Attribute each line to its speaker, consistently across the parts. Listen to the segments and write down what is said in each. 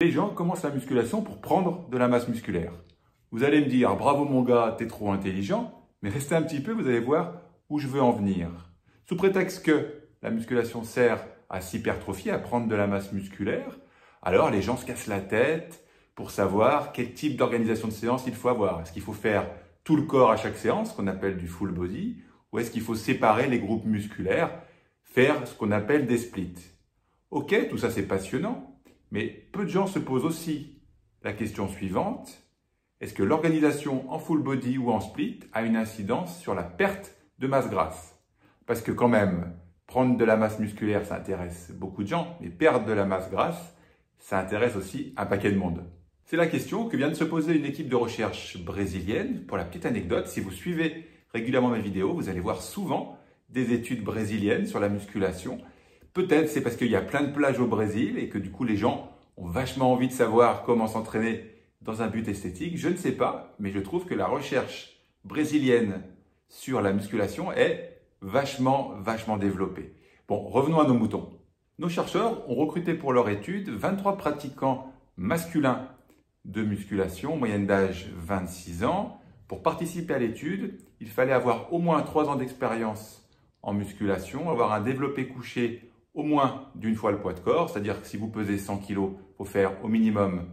Speaker 1: Les gens commencent la musculation pour prendre de la masse musculaire. Vous allez me dire, bravo mon gars, t'es trop intelligent, mais restez un petit peu, vous allez voir où je veux en venir. Sous prétexte que la musculation sert à s'hypertrophier, à prendre de la masse musculaire, alors les gens se cassent la tête pour savoir quel type d'organisation de séance il faut avoir. Est-ce qu'il faut faire tout le corps à chaque séance, qu'on appelle du full body, ou est-ce qu'il faut séparer les groupes musculaires, faire ce qu'on appelle des splits? Ok, tout ça c'est passionnant, mais peu de gens se posent aussi la question suivante. Est-ce que l'organisation en full body ou en split a une incidence sur la perte de masse grasse? Parce que quand même, prendre de la masse musculaire, ça intéresse beaucoup de gens, mais perdre de la masse grasse, ça intéresse aussi un paquet de monde. C'est la question que vient de se poser une équipe de recherche brésilienne. Pour la petite anecdote, si vous suivez régulièrement mes vidéos, vous allez voir souvent des études brésiliennes sur la musculation. Peut-être c'est parce qu'il y a plein de plages au Brésil et que du coup les gens ont vachement envie de savoir comment s'entraîner dans un but esthétique. Je ne sais pas, mais je trouve que la recherche brésilienne sur la musculation est vachement développée. Bon, revenons à nos moutons. Nos chercheurs ont recruté pour leur étude 23 pratiquants masculins de musculation, moyenne d'âge 26 ans. Pour participer à l'étude, il fallait avoir au moins 3 ans d'expérience en musculation, avoir un développé couché au moins d'une fois le poids de corps, c'est-à-dire que si vous pesez 100 kg, il faut faire au minimum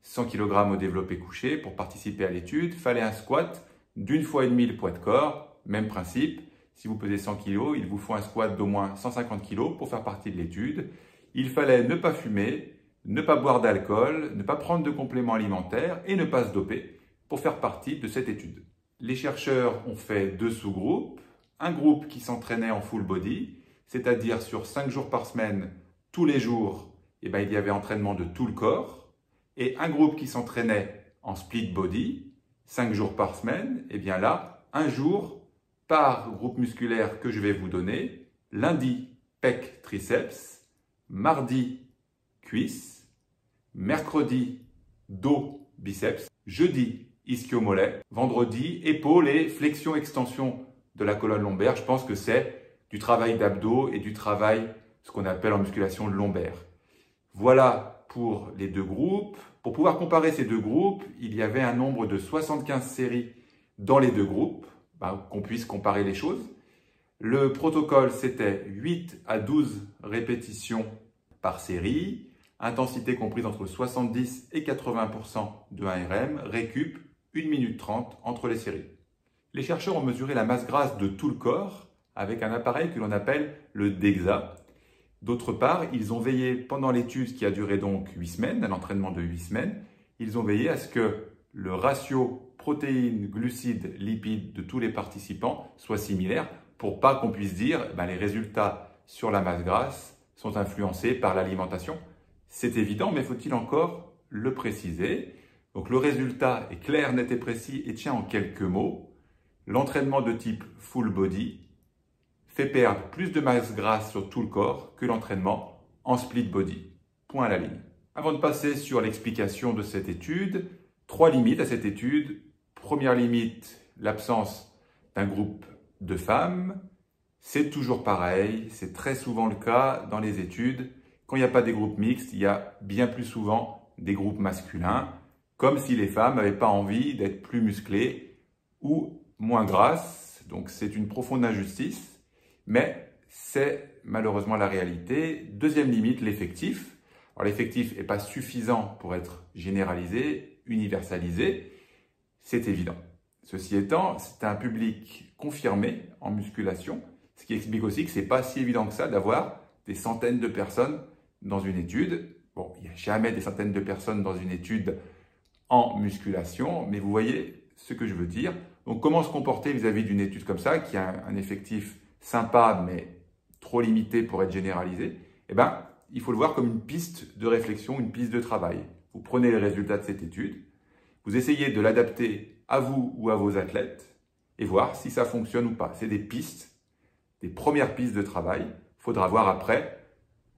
Speaker 1: 100 kg au développé couché. Pour participer à l'étude, il fallait un squat d'une fois et demie le poids de corps, même principe. Si vous pesez 100 kg, il vous faut un squat d'au moins 150 kg pour faire partie de l'étude. Il fallait ne pas fumer, ne pas boire d'alcool, ne pas prendre de compléments alimentaires et ne pas se doper pour faire partie de cette étude. Les chercheurs ont fait 2 sous-groupes. Un groupe qui s'entraînait en full body, c'est-à-dire sur 5 jours par semaine, tous les jours, il y avait entraînement de tout le corps. Et un groupe qui s'entraînait en split body, 5 jours par semaine, là, un jour par groupe musculaire que je vais vous donner. Lundi, pec, triceps. Mardi, cuisses. Mercredi, dos, biceps. Jeudi, ischio-mollet. Vendredi, épaules et flexion-extension de la colonne lombaire. Je pense que c'est du travail d'abdos et du travail, ce qu'on appelle en musculation lombaire. Voilà pour les 2 groupes. Pour pouvoir comparer ces 2 groupes, il y avait un nombre de 75 séries dans les 2 groupes, qu'on puisse comparer les choses. Le protocole, c'était 8 à 12 répétitions par série, intensité comprise entre 70 et 80% de 1 RM, récup 1 minute 30 entre les séries. Les chercheurs ont mesuré la masse grasse de tout le corps avec un appareil que l'on appelle le DEXA. D'autre part, ils ont veillé pendant l'étude qui a duré donc 8 semaines, un entraînement de 8 semaines, ils ont veillé à ce que le ratio protéines, glucides, lipides de tous les participants soit similaire pour pas qu'on puisse dire les résultats sur la masse grasse sont influencés par l'alimentation. C'est évident, mais faut-il encore le préciser? Donc le résultat est clair, net et précis et tient en quelques mots. L'entraînement de type full body fait perdre plus de masse grasse sur tout le corps que l'entraînement en split body. Point à la ligne. Avant de passer sur l'explication de cette étude, 3 limites à cette étude. Première limite, l'absence d'un groupe de femmes. C'est toujours pareil, c'est très souvent le cas dans les études. Quand il n'y a pas des groupes mixtes, il y a bien plus souvent des groupes masculins, comme si les femmes n'avaient pas envie d'être plus musclées ou moins grasses. Donc c'est une profonde injustice. Mais c'est malheureusement la réalité. Deuxième limite, l'effectif. Alors l'effectif n'est pas suffisant pour être généralisé, universalisé, c'est évident. Ceci étant, c'est un public confirmé en musculation, ce qui explique aussi que ce n'est pas si évident que ça d'avoir des centaines de personnes dans une étude. Bon, il n'y a jamais des centaines de personnes dans une étude en musculation, mais vous voyez ce que je veux dire. Donc comment se comporter vis-à-vis d'une étude comme ça, qui a un effectif sympa, mais trop limité pour être généralisé, il faut le voir comme une piste de réflexion, une piste de travail. Vous prenez les résultats de cette étude, vous essayez de l'adapter à vous ou à vos athlètes et voir si ça fonctionne ou pas. C'est des pistes, des premières pistes de travail. Il faudra voir après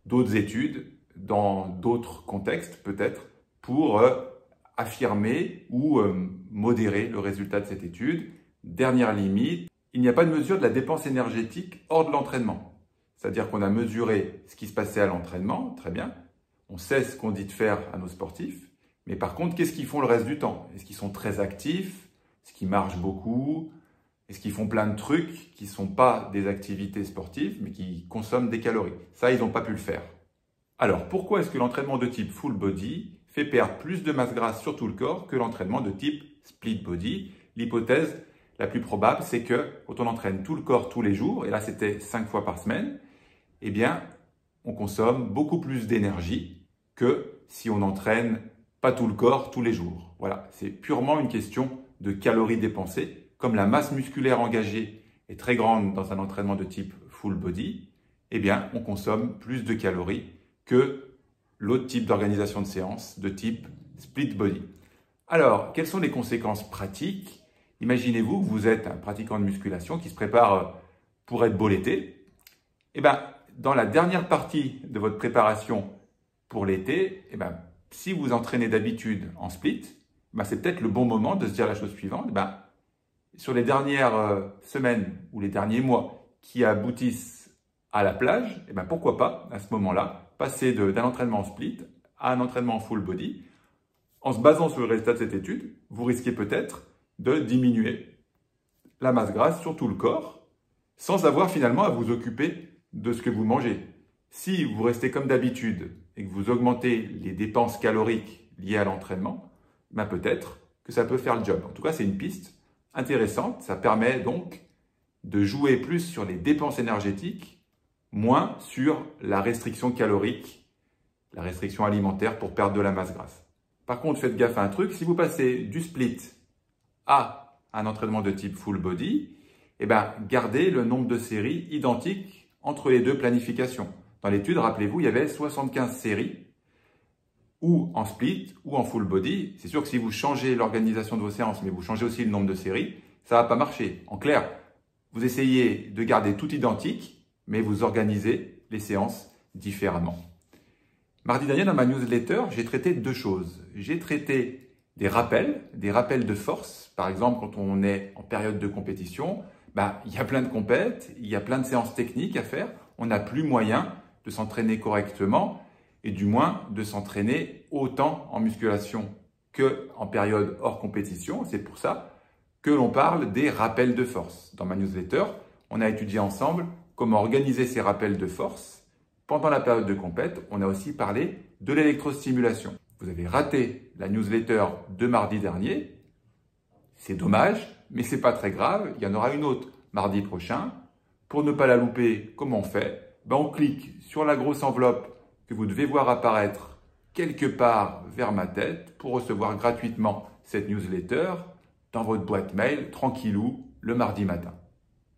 Speaker 1: d'autres études, dans d'autres contextes peut-être, pour affirmer ou modérer le résultat de cette étude. Dernière limite, il n'y a pas de mesure de la dépense énergétique hors de l'entraînement. C'est-à-dire qu'on a mesuré ce qui se passait à l'entraînement, très bien. On sait ce qu'on dit de faire à nos sportifs, mais par contre, qu'est-ce qu'ils font le reste du temps? Est-ce qu'ils sont très actifs? Est-ce qu'ils marchent beaucoup? Est-ce qu'ils font plein de trucs qui ne sont pas des activités sportives, mais qui consomment des calories? Ça, ils n'ont pas pu le faire. Alors, pourquoi est-ce que l'entraînement de type full body fait perdre plus de masse grasse sur tout le corps que l'entraînement de type split body? L'hypothèse la plus probable, c'est que quand on entraîne tout le corps tous les jours, et là c'était 5 fois par semaine, eh bien, on consomme beaucoup plus d'énergie que si on n'entraîne pas tout le corps tous les jours. Voilà, c'est purement une question de calories dépensées. Comme la masse musculaire engagée est très grande dans un entraînement de type full body, eh bien, on consomme plus de calories que l'autre type d'organisation de séance de type split body. Alors, quelles sont les conséquences pratiques? Imaginez-vous que vous êtes un pratiquant de musculation qui se prépare pour être beau l'été. Eh bien, dans la dernière partie de votre préparation pour l'été, eh bien, si vous entraînez d'habitude en split, c'est peut-être le bon moment de se dire la chose suivante. Sur les dernières semaines ou les derniers mois qui aboutissent à la plage, pourquoi pas, à ce moment-là, passer d'un entraînement en split à un entraînement en full body. En se basant sur le résultat de cette étude, vous risquez peut-être de diminuer la masse grasse sur tout le corps sans avoir finalement à vous occuper de ce que vous mangez. Si vous restez comme d'habitude et que vous augmentez les dépenses caloriques liées à l'entraînement, peut-être que ça peut faire le job. En tout cas, c'est une piste intéressante. Ça permet donc de jouer plus sur les dépenses énergétiques, moins sur la restriction calorique, la restriction alimentaire pour perdre de la masse grasse. Par contre, faites gaffe à un truc, si vous passez du split à un entraînement de type full body, gardez le nombre de séries identiques entre les deux planifications. Dans l'étude, rappelez-vous, il y avait 75 séries, ou en split, ou en full body. C'est sûr que si vous changez l'organisation de vos séances, mais vous changez aussi le nombre de séries, ça ne va pas marcher. En clair, vous essayez de garder tout identique, mais vous organisez les séances différemment. Mardi dernier, dans ma newsletter, j'ai traité deux choses. J'ai traité des rappels de force. Par exemple, quand on est en période de compétition, il y a plein de compètes, il y a plein de séances techniques à faire. On n'a plus moyen de s'entraîner correctement et du moins de s'entraîner autant en musculation qu'en période hors compétition. C'est pour ça que l'on parle des rappels de force. Dans ma newsletter, on a étudié ensemble comment organiser ces rappels de force. Pendant la période de compète, on a aussi parlé de l'électrostimulation. Vous avez raté la newsletter de mardi dernier. C'est dommage, mais c'est pas très grave. Il y en aura une autre mardi prochain. Pour ne pas la louper, comment on fait? On clique sur la grosse enveloppe que vous devez voir apparaître quelque part vers ma tête pour recevoir gratuitement cette newsletter dans votre boîte mail, tranquillou, le mardi matin.